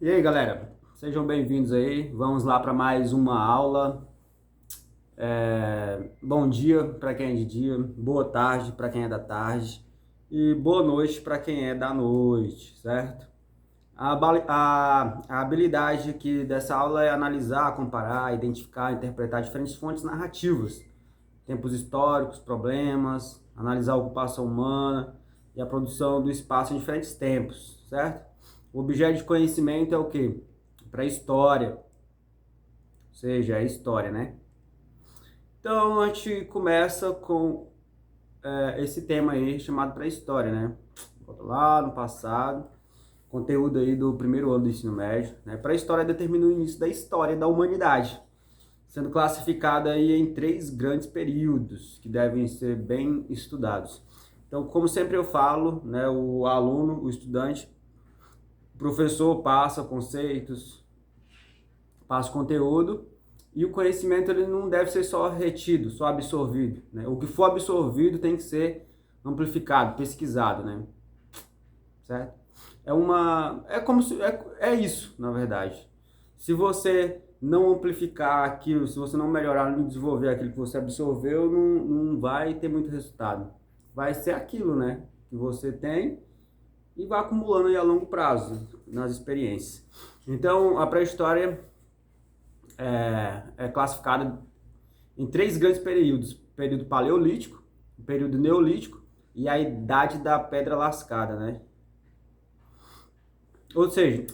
E aí, galera, sejam bem-vindos aí. Vamos lá para mais uma aula. Bom dia para quem é de dia, boa tarde para quem é da tarde e boa noite para quem é da noite, certo? A habilidade aqui dessa aula é analisar, comparar, identificar, interpretar diferentes fontes narrativas, tempos históricos, problemas, analisar a ocupação humana e a produção do espaço em diferentes tempos, certo? O objeto de conhecimento é o quê? Para história, ou seja, é história, né? Então a gente começa com esse tema aí chamado pré-história, né? Volta lá no passado, conteúdo aí do primeiro ano do ensino médio, né? Pré-história determina o início da história da humanidade, sendo classificada aí em 3 grandes períodos que devem ser bem estudados. Então, como sempre eu falo, né? O aluno, o estudante, o professor passa conceitos, passa conteúdo. E o conhecimento ele não deve ser só retido, só absorvido, né? O que for absorvido tem que ser amplificado, pesquisado, né? Certo? É como se é isso, na verdade. Se você não amplificar aquilo, se você não melhorar, não desenvolver aquilo que você absorveu, não vai ter muito resultado. Vai ser aquilo, né? Que você tem e vai acumulando aí a longo prazo nas experiências. Então, a pré-história é classificada em 3 grandes períodos: período paleolítico, o período neolítico e a idade da pedra lascada, né? Ou seja,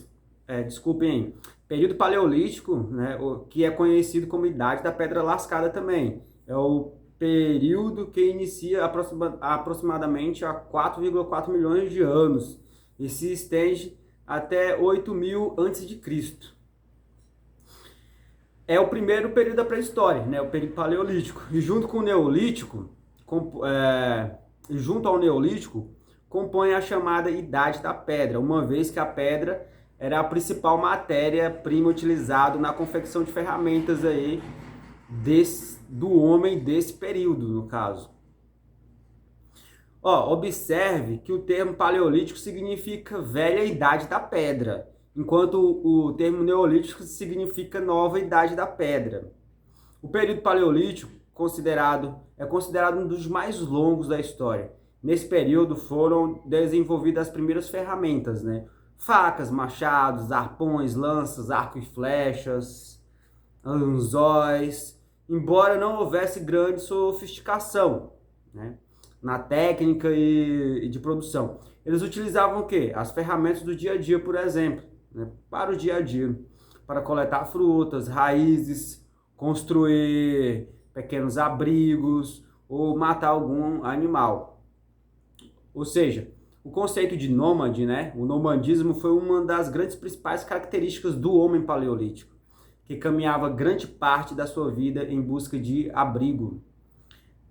desculpem aí, período paleolítico, né, que é conhecido como idade da pedra lascada também, é o período que inicia aproximadamente há 4,4 milhões de anos e se estende até 8.000 a.C. É o primeiro período da pré-história, né? O período paleolítico. E junto com o neolítico, junto ao neolítico, compõe a chamada Idade da Pedra, uma vez que a pedra era a principal matéria-prima utilizada na confecção de ferramentas aí do homem desse período, no caso. Observe que o termo paleolítico significa velha idade da pedra, enquanto o termo neolítico significa nova idade da pedra. O período paleolítico é considerado um dos mais longos da história. Nesse período foram desenvolvidas as primeiras ferramentas, né? Facas, machados, arpões, lanças, arcos e flechas, anzóis, embora não houvesse grande sofisticação, né, na técnica e de produção. Eles utilizavam o quê? As ferramentas do dia a dia, por exemplo, né, para o dia a dia, para coletar frutas, raízes, construir pequenos abrigos ou matar algum animal. Ou seja, o conceito de nômade, né, o nomadismo foi uma das grandes principais características do homem paleolítico, que caminhava grande parte da sua vida em busca de abrigo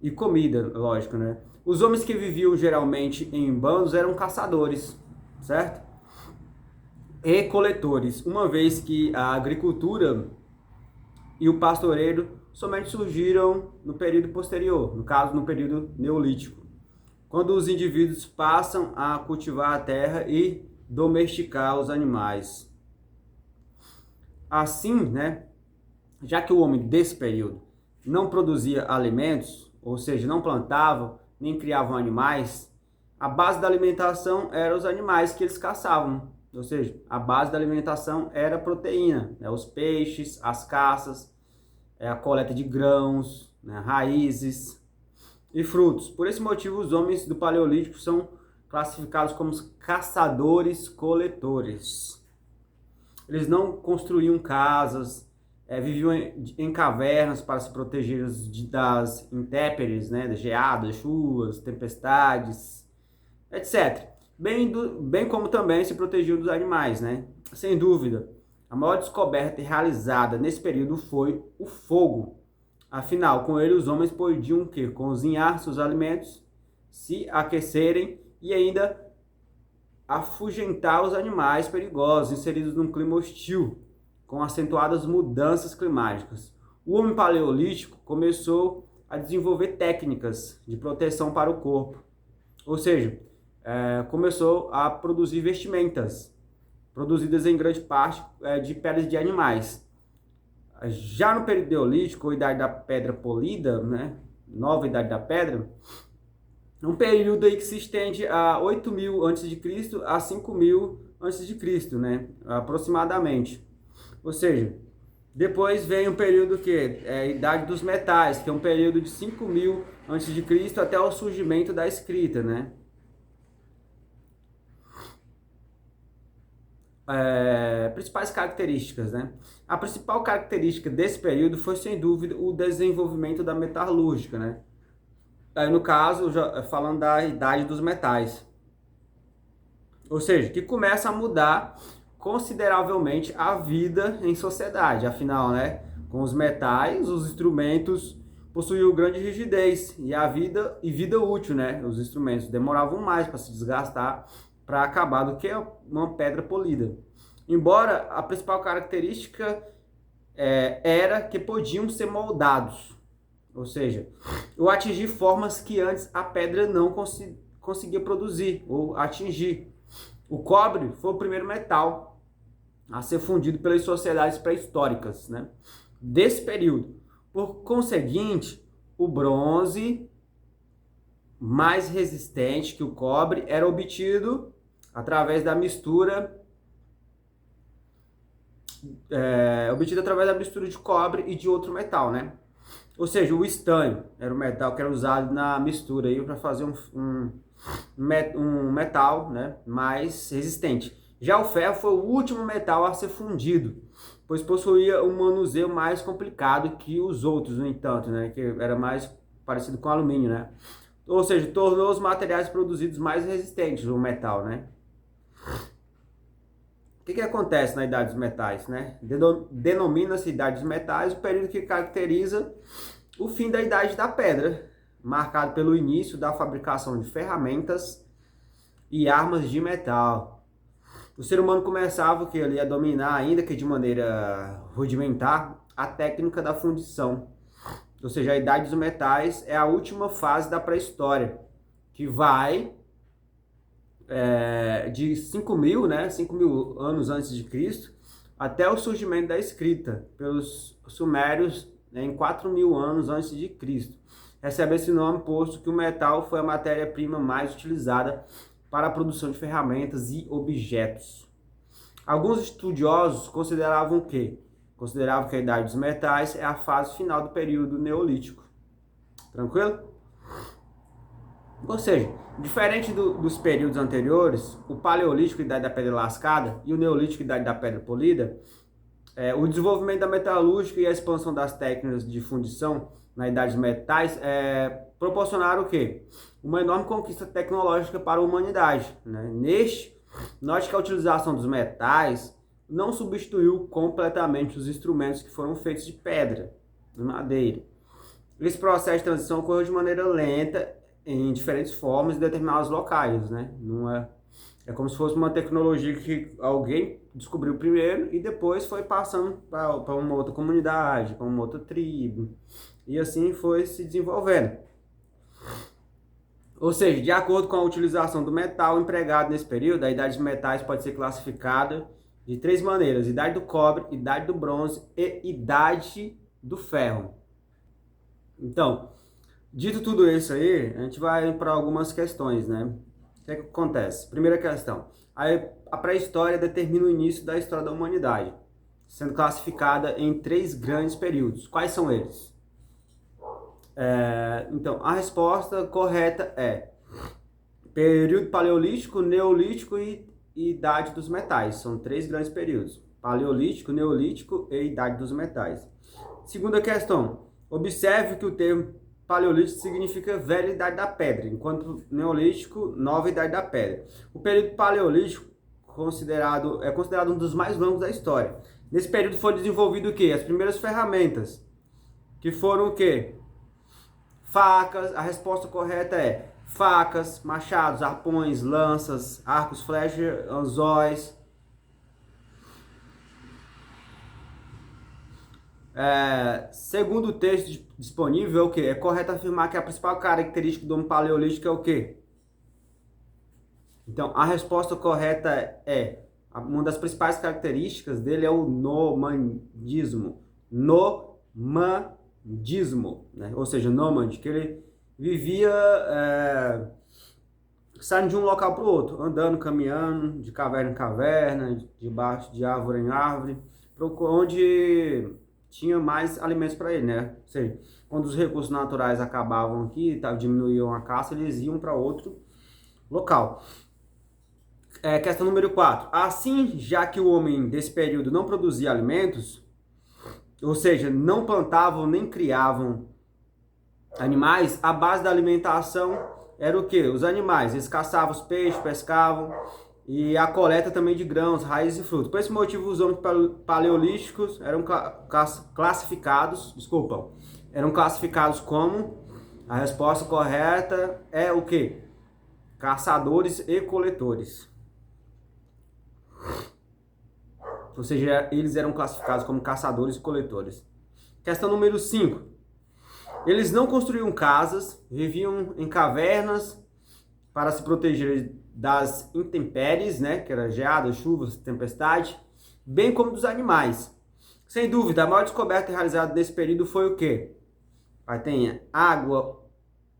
e comida, lógico, né? Os homens que viviam geralmente em bandos eram caçadores, certo? E coletores, uma vez que a agricultura e o pastoreio somente surgiram no período posterior, no caso, no período neolítico, quando os indivíduos passam a cultivar a terra e domesticar os animais. Assim, né, já que o homem desse período não produzia alimentos, ou seja, não plantava, nem criavam animais, a base da alimentação eram os animais que eles caçavam. Ou seja, a base da alimentação era a proteína, né, os peixes, as caças, a coleta de grãos, né, raízes e frutos. Por esse motivo, os homens do Paleolítico são classificados como caçadores-coletores. Eles não construíam casas, viviam em cavernas para se proteger das intempéries, né, das geadas, chuvas, tempestades, etc. Bem como também se protegiam dos animais, né? Sem dúvida, a maior descoberta realizada nesse período foi o fogo. Afinal, com ele os homens podiam cozinhar seus alimentos, se aquecerem e ainda afugentar os animais perigosos inseridos num clima hostil, com acentuadas mudanças climáticas. O homem paleolítico começou a desenvolver técnicas de proteção para o corpo, ou seja, começou a produzir vestimentas produzidas em grande parte de peles de animais. Já no período neolítico, ou idade da pedra polida, né, nova idade da pedra, é um período aí que se estende a 8.000 a.C. a 5.000 a.C., né, aproximadamente. Ou seja, depois vem um período que é a idade dos metais, que é um período de 5.000 a.C. até o surgimento da escrita, né? Principais características, né? A principal característica desse período foi, sem dúvida, o desenvolvimento da metalúrgica, né? Aí, no caso, já falando da idade dos metais. Ou seja, que começa a mudar consideravelmente a vida em sociedade. Afinal, né? Com os metais, os instrumentos possuíam grande rigidez e vida útil, né? Os instrumentos demoravam mais para se desgastar, para acabar, do que uma pedra polida. Embora a principal característica era que podiam ser moldados, ou seja, ou atingir formas que antes a pedra não conseguia produzir ou atingir. O cobre foi o primeiro metal a ser fundido pelas sociedades pré-históricas, né, desse período. Por conseguinte, o bronze, mais resistente que o cobre, era obtido através da mistura de cobre e de outro metal, né? Ou seja, o estanho era o metal que era usado na mistura aí para fazer um metal, né, mais resistente. Já o ferro foi o último metal a ser fundido, pois possuía um manuseio mais complicado que os outros, no entanto, né, que era mais parecido com alumínio, né? Ou seja, tornou os materiais produzidos mais resistentes ao metal, né? O que acontece na idade dos metais, né? Denomina-se idade dos metais o período que caracteriza o fim da idade da pedra, marcado pelo início da fabricação de ferramentas e armas de metal. O ser humano começava a dominar, ainda que de maneira rudimentar, a técnica da fundição. Ou seja, a idade dos metais é a última fase da pré-história, que vai de 5.000, né, 5.000 anos antes de Cristo, até o surgimento da escrita pelos sumérios, né, em 4.000 anos antes de Cristo. Recebe esse nome posto que o metal foi a matéria-prima mais utilizada para a produção de ferramentas e objetos. Alguns estudiosos consideravam que a idade dos metais é a fase final do período neolítico. Tranquilo? Ou seja, diferente dos períodos anteriores, o paleolítico, idade da pedra lascada, e o neolítico, idade da pedra polida, o desenvolvimento da metalúrgica e a expansão das técnicas de fundição na idade dos metais proporcionaram o quê? Uma enorme conquista tecnológica para a humanidade, né? Note que a utilização dos metais não substituiu completamente os instrumentos que foram feitos de pedra e madeira. Esse processo de transição ocorreu de maneira lenta, em diferentes formas em determinados locais, né? Não é como se fosse uma tecnologia que alguém descobriu primeiro e depois foi passando para uma outra comunidade, para uma outra tribo, e assim foi se desenvolvendo. Ou seja, de acordo com a utilização do metal empregado nesse período, a idade dos metais pode ser classificada de 3 maneiras: idade do cobre, idade do bronze e idade do ferro. Então, dito tudo isso aí, a gente vai para algumas questões, né? O que acontece? Primeira questão. A pré-história determina o início da história da humanidade, sendo classificada em 3 grandes períodos. Quais são eles? Então, a resposta correta é período paleolítico, neolítico e idade dos metais. São 3 grandes períodos: paleolítico, neolítico e idade dos metais. Segunda questão. Observe que o termo paleolítico significa velha idade da pedra, enquanto neolítico, nova idade da pedra. O período paleolítico é considerado um dos mais longos da história. Nesse período foi desenvolvido o quê? As primeiras ferramentas, que foram o quê? Facas. A resposta correta é facas, machados, arpões, lanças, arcos, flechas, anzóis. Segundo o texto disponível, é o que? É correto afirmar que a principal característica do homem paleolítico é o quê? Então, a resposta correta é Uma das principais características dele é o nomadismo. Nomadismo, né? Ou seja, nômade, que ele vivia saindo de um local para o outro, andando, caminhando, de caverna em caverna, debaixo de árvore em árvore, onde tinha mais alimentos para ele, né? Ou seja, quando os recursos naturais acabavam aqui, diminuíam a caça, eles iam para outro local. Questão número 4. Assim, já que o homem desse período não produzia alimentos, ou seja, não plantavam nem criavam animais, a base da alimentação era o quê? Os animais. Eles caçavam os peixes, pescavam, e a coleta também de grãos, raízes e frutos. Por esse motivo, os homens paleolíticos eram classificados como, a resposta correta é o quê? Caçadores e coletores. Ou seja, eles eram classificados como caçadores e coletores. Questão número 5. Eles não construíam casas, viviam em cavernas para se proteger das intempéries, né, que era geadas, chuvas, tempestade, bem como dos animais. Sem dúvida, a maior descoberta realizada nesse período foi o quê? Aí tem água,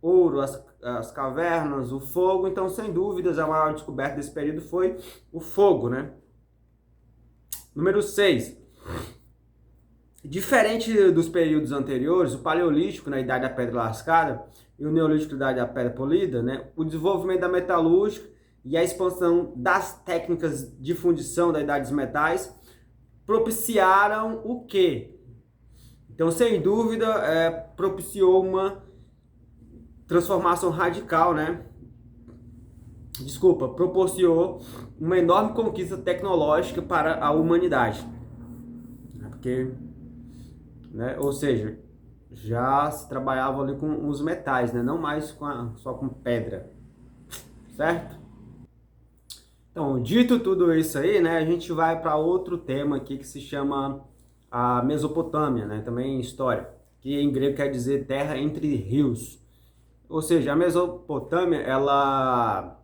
ouro, as cavernas, o fogo. Então, sem dúvidas, a maior descoberta desse período foi o fogo, né? Número 6. Diferente dos períodos anteriores, o Paleolítico, na Idade da Pedra Lascada, e o Neolítico, na Idade da Pedra Polida, né, o desenvolvimento da metalúrgica e a expansão das técnicas de fundição da Idade dos Metais propiciaram o quê? Então, sem dúvida, propiciou uma transformação radical, né? Proporcionou uma enorme conquista tecnológica para a humanidade. Porque, né, ou seja, já se trabalhava ali com os metais, né? Não mais só com pedra, certo? Então, dito tudo isso aí, né, a gente vai para outro tema aqui que se chama a Mesopotâmia, né? Também história, que em grego quer dizer terra entre rios. Ou seja, a Mesopotâmia, ela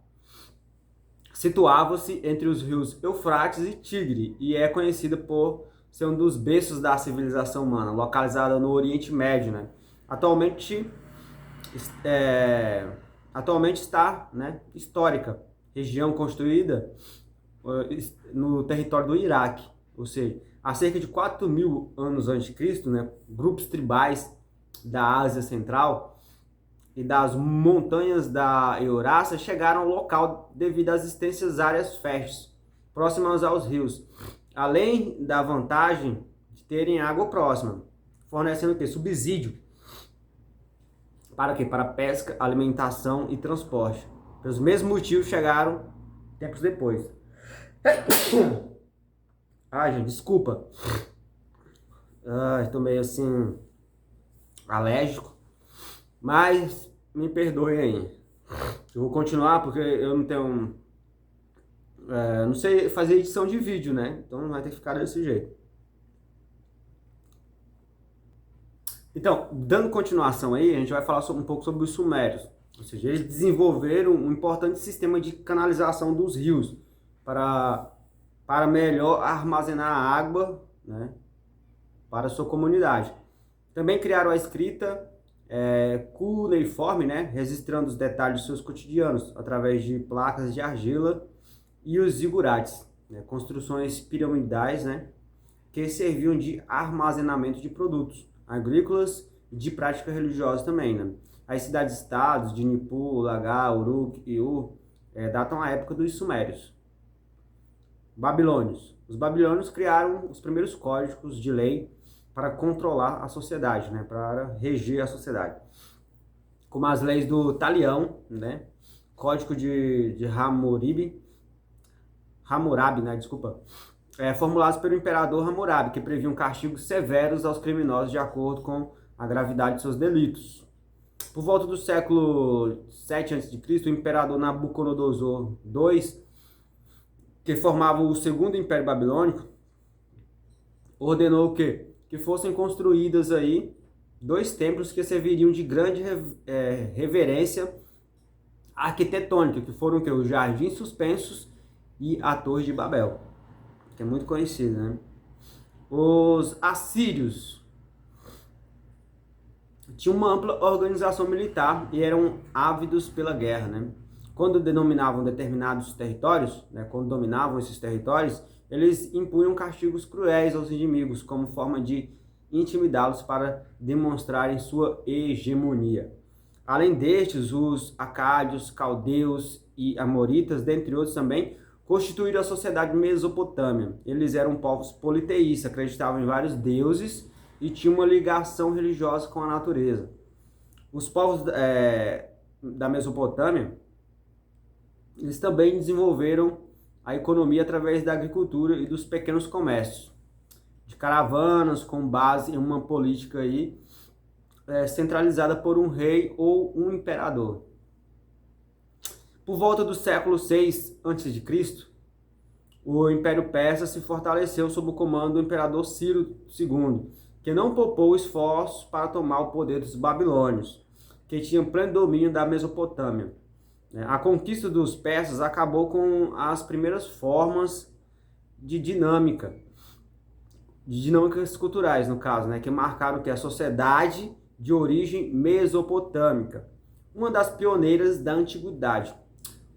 situava-se entre os rios Eufrates e Tigre e é conhecida por ser um dos berços da civilização humana, localizada no Oriente Médio, né? Atualmente está, né, histórica, região construída no território do Iraque, ou seja, há cerca de 4.000 anos antes de Cristo, né, grupos tribais da Ásia Central e das montanhas da Eurásia chegaram ao local devido às extensas áreas férteis próximas aos rios, além da vantagem de terem água próxima, fornecendo o quê? Subsídio para quê? Para pesca, alimentação e transporte. Pelos mesmos motivos chegaram tempos depois. Ai, gente, desculpa. Estou meio assim alérgico, mas me perdoe aí. Eu vou continuar porque eu não tenho, não sei fazer edição de vídeo, né? Então vai ter que ficar desse jeito. Então, dando continuação aí, a gente vai falar um pouco sobre os sumérios. Ou seja, eles desenvolveram um importante sistema de canalização dos rios para melhor armazenar a água, né, para a sua comunidade. Também criaram a escrita cuneiforme, né, registrando os detalhes de seus cotidianos através de placas de argila e os zigurates, né, construções piramidais, né, que serviam de armazenamento de produtos agrícolas e de prática religiosa também, né? As cidades-estados de Nippur, Lagar, Uruk e Ur datam a época dos sumérios. Babilônios. Os babilônios criaram os primeiros códigos de lei para controlar a sociedade, né? Para reger a sociedade. Como as leis do Talião, né? Código de Hammurabi, né? Desculpa. Formulados pelo imperador Hammurabi, que previam castigos severos aos criminosos de acordo com a gravidade de seus delitos. Por volta do século 7 a.C., o imperador Nabucodonosor II, que formava o segundo império babilônico, ordenou que fossem construídas aí 2 templos que serviriam de grande reverência arquitetônica, que foram o Jardins Suspensos e a Torre de Babel. que é muito conhecido, né? Os assírios tinham uma ampla organização militar e eram ávidos pela guerra, né? Quando denominavam determinados territórios, né, quando dominavam esses territórios, eles impunham castigos cruéis aos inimigos como forma de intimidá-los para demonstrarem sua hegemonia. Além destes, os acádios, caldeus e amoritas, dentre outros também, constituíram a sociedade mesopotâmia. Eles eram povos politeístas, acreditavam em vários deuses e tinham uma ligação religiosa com a natureza. Os povos da Mesopotâmia, eles também desenvolveram a economia através da agricultura e dos pequenos comércios, de caravanas com base em uma política aí, centralizada por um rei ou um imperador. Por volta do século 6 a.C., o Império Persa se fortaleceu sob o comando do imperador Ciro II, que não poupou esforços para tomar o poder dos babilônios, que tinham pleno domínio da Mesopotâmia. A conquista dos persas acabou com as primeiras formas de dinâmicas culturais, no caso, né, que marcaram a sociedade de origem mesopotâmica, uma das pioneiras da antiguidade.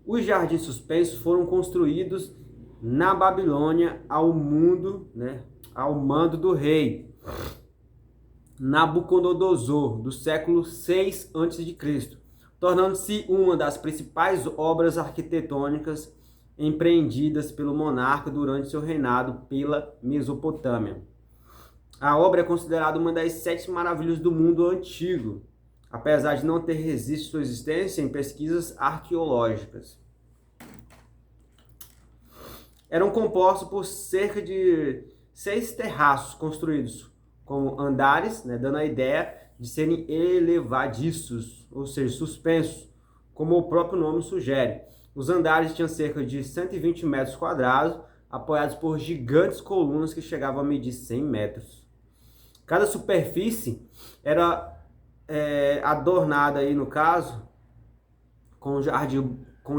Os jardins suspensos foram construídos na Babilônia ao mando do rei Nabucodonosor, do século 6 a.C., tornando-se uma das principais obras arquitetônicas empreendidas pelo monarca durante seu reinado pela Mesopotâmia. A obra é considerada uma das 7 maravilhas do mundo antigo, apesar de não ter registro de sua existência em pesquisas arqueológicas. Eram compostos por cerca de 6 terraços construídos como andares, dando a ideia de serem elevadiços, ou seja, suspensos, como o próprio nome sugere. Os andares tinham cerca de 120 metros quadrados, apoiados por gigantes colunas que chegavam a medir 100 metros. Cada superfície era adornada, aí, no caso, com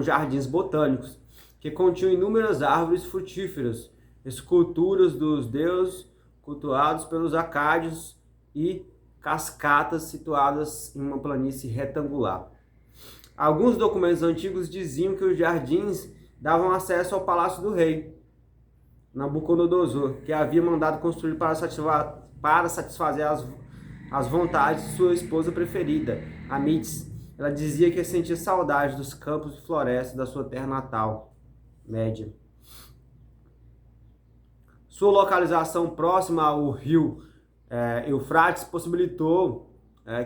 jardins botânicos, que continham inúmeras árvores frutíferas, esculturas dos deuses cultuados pelos acádios e cascatas situadas em uma planície retangular. Alguns documentos antigos diziam que os jardins davam acesso ao palácio do rei Nabucodonosor, que havia mandado construir para satisfazer as vontades de sua esposa preferida, Amites. Ela dizia que sentia saudade dos campos e florestas da sua terra natal, Média. Sua localização próxima ao rio Eufrates possibilitou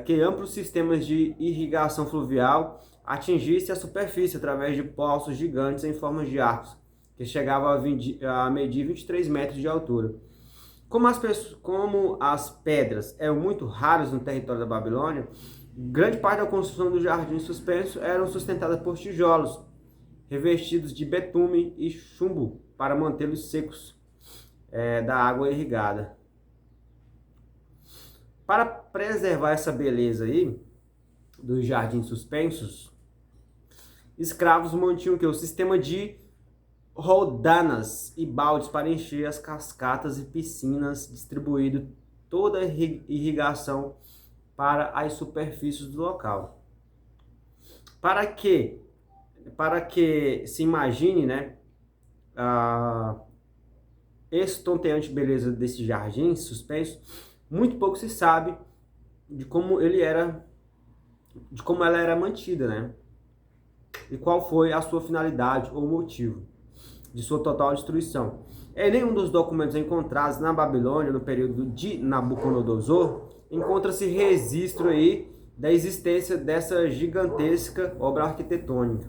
que amplos sistemas de irrigação fluvial atingissem a superfície através de poços gigantes em forma de arcos, que chegavam a medir 23 metros de altura. Como as pedras eram muito raras no território da Babilônia, grande parte da construção do jardim suspenso eram sustentadas por tijolos, revestidos de betume e chumbo, para mantê-los secos da água irrigada. Para preservar essa beleza aí dos jardins suspensos, escravos mantinham o sistema de roldanas e baldes para encher as cascatas e piscinas, distribuindo toda a irrigação para as superfícies do local. Para que se imagine, a estonteante beleza desse jardim suspenso, muito pouco se sabe de como ela era mantida, e qual foi a sua finalidade ou motivo de sua total destruição. Em nenhum dos documentos encontrados na Babilônia no período de Nabucodonosor encontra-se registro aí da existência dessa gigantesca obra arquitetônica.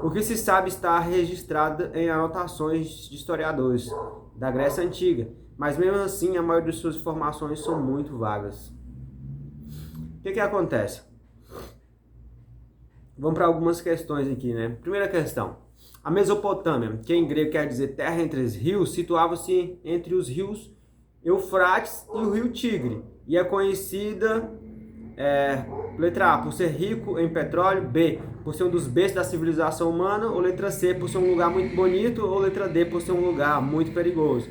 O que se sabe está registrado em anotações de historiadores da Grécia Antiga, mas mesmo assim a maioria de suas informações são muito vagas. O que acontece? Vamos para algumas questões aqui, Primeira questão. A Mesopotâmia, que em grego quer dizer terra entre os rios, situava-se entre os rios Eufrates e o rio Tigre, e é conhecida, letra A, por ser rico em petróleo, B, por ser um dos berços da civilização humana, ou letra C, por ser um lugar muito bonito, ou letra D, por ser um lugar muito perigoso.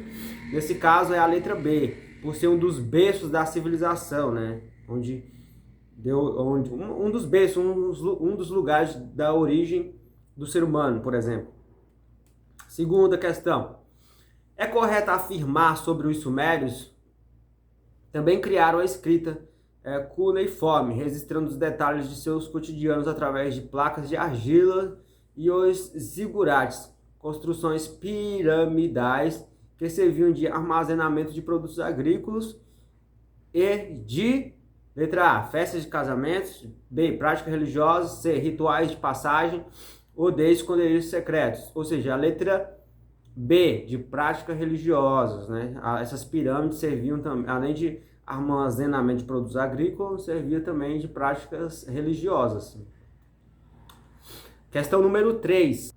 Nesse caso é a letra B, por ser um dos berços da civilização, né? Um dos berços, um dos lugares da origem do ser humano, por exemplo. Segunda questão. É correto afirmar sobre os sumérios? Também criaram a escrita cuneiforme, registrando os detalhes de seus cotidianos através de placas de argila e os zigurates, construções piramidais que serviam de armazenamento de produtos agrícolas e de, letra A, festas de casamentos, B, práticas religiosas, C, rituais de passagem, ou D, esconderijos secretos. Ou seja, a letra B, de práticas religiosas, né? Essas pirâmides serviam também, além de armazenamento de produtos agrícolas, servia também de práticas religiosas. Questão número 3.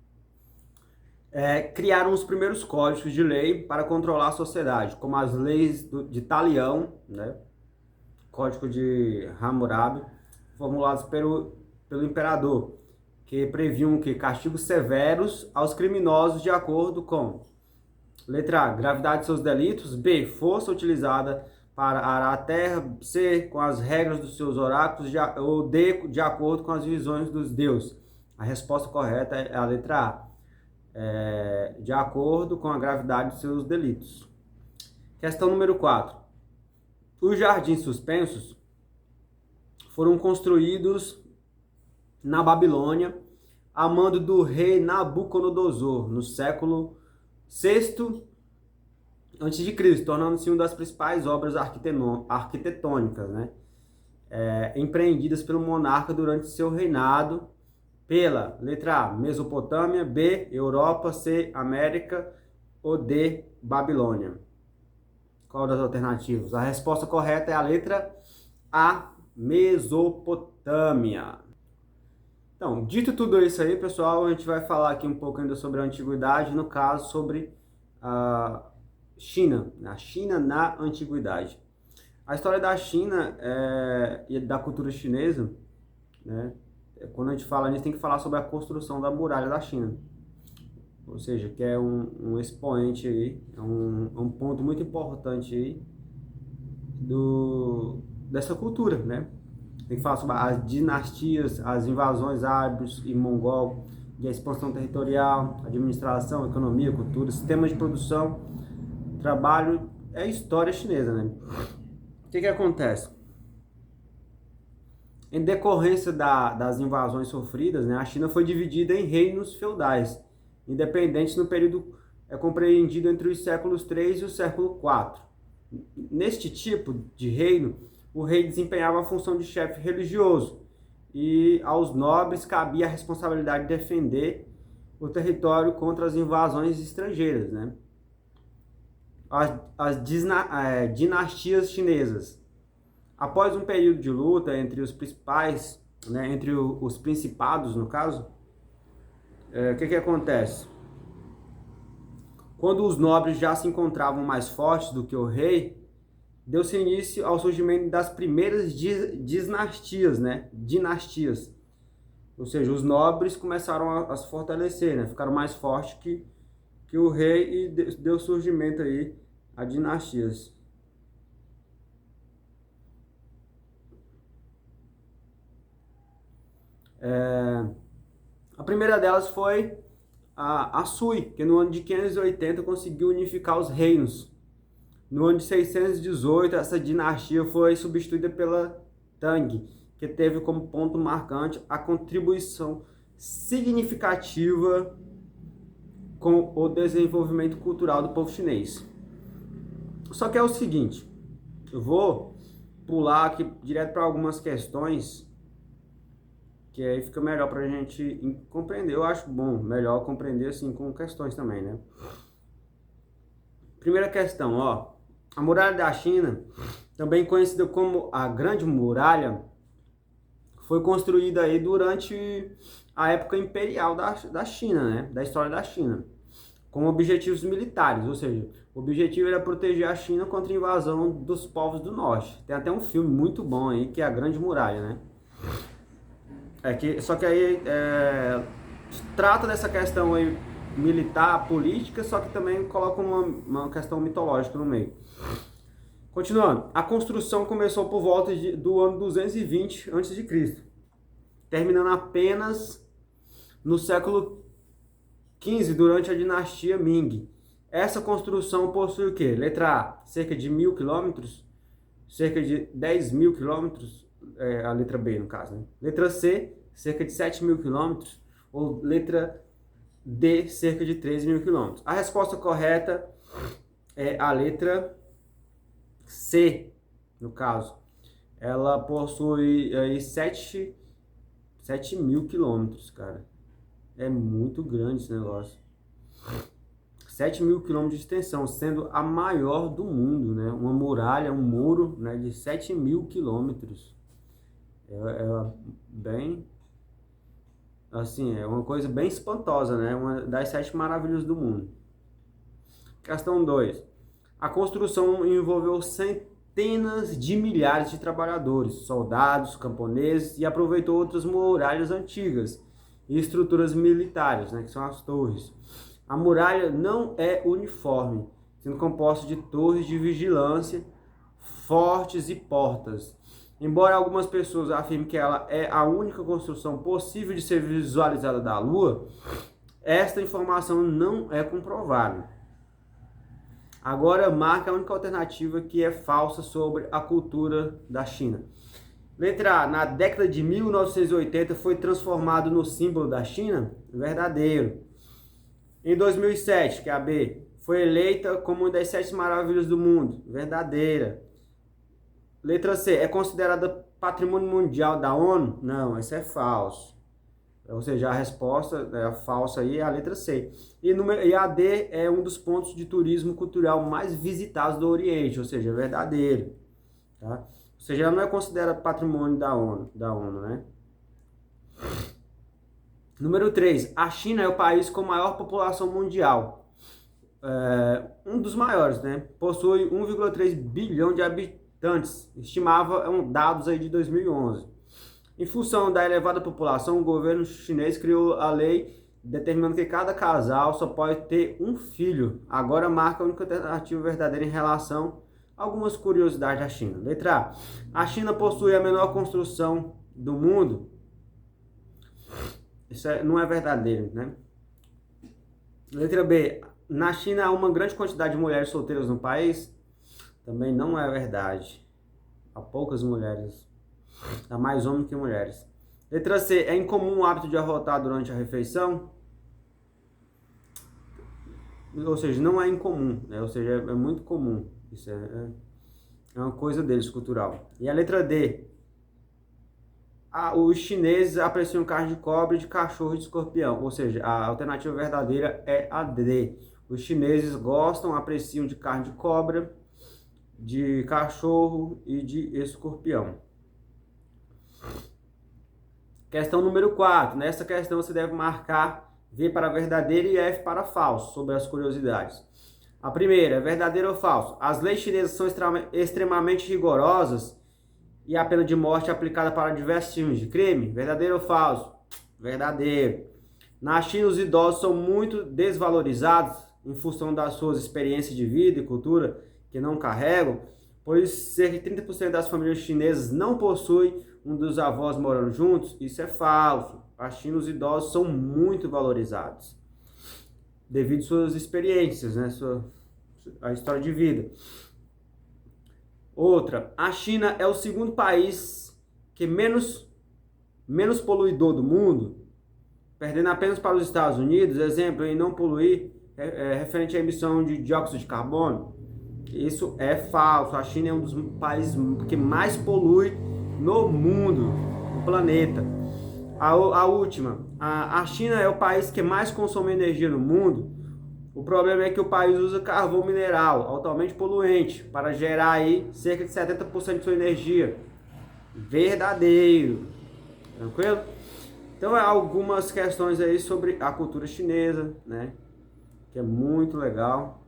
Criaram os primeiros códigos de lei para controlar a sociedade, como as leis de Talião, né? Código de Hammurabi, formulados pelo imperador, que previam castigos severos aos criminosos de acordo com letra A, gravidade de seus delitos, B, força utilizada para arar a terra, C, com as regras dos seus oráculos, ou D, de acordo com as visões dos deuses. A resposta correta é a letra A, de acordo com a gravidade de seus delitos. Questão número 4. Os jardins suspensos foram construídos na Babilônia, a mando do rei Nabucodonosor, no século VI a.C., tornando-se uma das principais obras arquitetônicas, né? Empreendidas pelo monarca durante seu reinado, pela letra A, Mesopotâmia, B, Europa, C, América, ou D, Babilônia. Qual das alternativas? A resposta correta é a letra A, Mesopotâmia. Então, dito tudo isso aí, pessoal, a gente vai falar aqui um pouco ainda sobre a antiguidade, no caso sobre a China na antiguidade. A história da China e da cultura chinesa, né, quando a gente fala nisso, tem que falar sobre a construção da muralha da China. Ou seja, que é um expoente aí, um ponto muito importante aí dessa cultura, né? Tem que falar sobre as dinastias, as invasões árabes e mongol, e a expansão territorial, administração, economia, cultura, sistemas de produção, trabalho, é história chinesa, né? O que acontece? Em decorrência das invasões sofridas, né, a China foi dividida em reinos feudais, independentes no período compreendido entre os séculos 3 e o século 4. Neste tipo de reino, o rei desempenhava a função de chefe religioso e aos nobres cabia a responsabilidade de defender o território contra as invasões estrangeiras, né? As dinastias chinesas. Após um período de luta entre os principais, né, entre os principados, no caso, o que acontece? Quando os nobres já se encontravam mais fortes do que o rei, deu-se início ao surgimento das primeiras dinastias, né? Dinastias. Ou seja, os nobres começaram a se fortalecer, né? Ficaram mais fortes que o rei e deu surgimento aí a dinastias. A primeira delas foi a Sui, que no ano de 580 conseguiu unificar os reinos. No ano de 618, essa dinastia foi substituída pela Tang, que teve como ponto marcante a contribuição significativa com o desenvolvimento cultural do povo chinês. Só que é o seguinte, eu vou pular aqui direto para algumas questões, que aí fica melhor para a gente compreender. Eu acho bom, melhor compreender assim com questões também, né? Primeira questão, ó. A muralha da China, também conhecida como a Grande Muralha, foi construída aí durante a época imperial da China, né? Da história da China, com objetivos militares, ou seja, o objetivo era proteger a China contra a invasão dos povos do norte. Tem até um filme muito bom aí, que é a Grande Muralha, né? Só que aí trata dessa questão aí militar, política, só que também coloca uma questão mitológica no meio. Continuando, a construção começou por volta do ano 220 a.C., terminando apenas no século XV, durante a dinastia Ming. Essa construção possui o quê? Letra A, cerca de 1.000 quilômetros, cerca de 10.000 quilômetros, a letra B no caso, né? Letra C, cerca de 7.000 quilômetros, ou letra D, cerca de 13.000 quilômetros. A resposta correta é a letra C, no caso. Ela possui aí 7.000 quilômetros, cara. É muito grande esse negócio. 7.000 quilômetros de extensão, sendo a maior do mundo, né? Uma muralha, um muro, né, de 7.000 quilômetros. Bem, assim, é uma coisa bem espantosa, né? Uma das 7 maravilhas do mundo. Questão 2. A construção envolveu centenas de milhares de trabalhadores, soldados, camponeses, e aproveitou outras muralhas antigas e estruturas militares, né, que são as torres. A muralha não é uniforme, sendo composta de torres de vigilância, fortes e portas. Embora algumas pessoas afirmem que ela é a única construção possível de ser visualizada da Lua, esta informação não é comprovada. Agora marca a única alternativa que é falsa sobre a cultura da China. Letra A, na década de 1980 foi transformado no símbolo da China? Verdadeiro. Em 2007, que é a B, foi eleita como uma das 7 maravilhas do mundo? Verdadeira. Letra C, é considerada patrimônio mundial da ONU? Não, isso é falso. Ou seja, a resposta falsa aí é a letra C. E a D é um dos pontos de turismo cultural mais visitados do Oriente, ou seja, é verdadeiro. Tá? Ou seja, ela não é considerada patrimônio da ONU, né? Número 3. A China é o país com maior população mundial. Um dos maiores, né? Possui 1,3 bilhão de habitantes. Estimava dados aí de 2011. Em função da elevada população, o governo chinês criou a lei determinando que cada casal só pode ter um filho. Agora marca a única alternativa verdadeira em relação a algumas curiosidades da China. Letra A. A China possui a menor construção do mundo. Isso não é verdadeiro, né? Letra B. Na China há uma grande quantidade de mulheres solteiras no país. Também não é verdade. Há poucas mulheres. Há mais homens que mulheres. Letra C. É incomum o hábito de arrotar durante a refeição? Ou seja, não é incomum, né? Ou seja, é muito comum. Isso é uma coisa deles, cultural. E a letra D. Os chineses apreciam carne de cobra, de cachorro e de escorpião. Ou seja, a alternativa verdadeira é a D. Os chineses gostam, apreciam de carne de cobra, de cachorro e de escorpião. Questão número 4. Nessa questão você deve marcar V para verdadeiro e F para falso, sobre as curiosidades. A primeira, é verdadeiro ou falso? As leis chinesas são extremamente rigorosas e a pena de morte é aplicada para diversos tipos de crime? Verdadeiro ou falso? Verdadeiro. Na China, os idosos são muito desvalorizados em função das suas experiências de vida e cultura que não carregam, pois cerca de 30% das famílias chinesas não possuem um dos avós morando juntos. Isso é falso. Na China, os idosos são muito valorizados devido às suas experiências, né? A história de vida. Outra, a China é o segundo país que menos poluidor do mundo, perdendo apenas para os Estados Unidos. Exemplo, em não poluir referente à emissão de dióxido de carbono. Isso é falso. A China é um dos países que mais polui no mundo, no planeta. A última, a China é o país que mais consome energia no mundo. O problema é que o país usa carvão mineral, altamente poluente, para gerar aí cerca de 70% de sua energia. Verdadeiro. Tranquilo? Então, algumas questões aí sobre a cultura chinesa, né? Que é muito legal.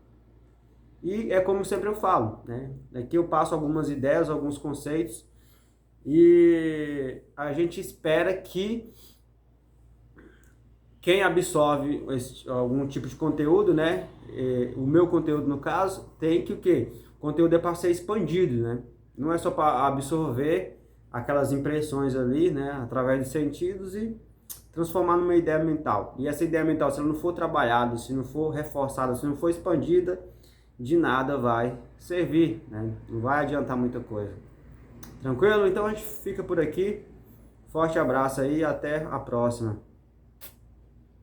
E é como sempre eu falo, né? Aqui eu passo algumas ideias, alguns conceitos, E a gente espera que quem absorve algum tipo de conteúdo, né? O meu conteúdo no caso, tem que o quê? O conteúdo é para ser expandido, né? Não é só para absorver aquelas impressões ali, né? Através dos sentidos e transformar numa ideia mental. E essa ideia mental, se ela não for trabalhada, se não for reforçada, se não for expandida, de nada vai servir, né? Não vai adiantar muita coisa. Tranquilo? Então a gente fica por aqui. Forte abraço aí e até a próxima.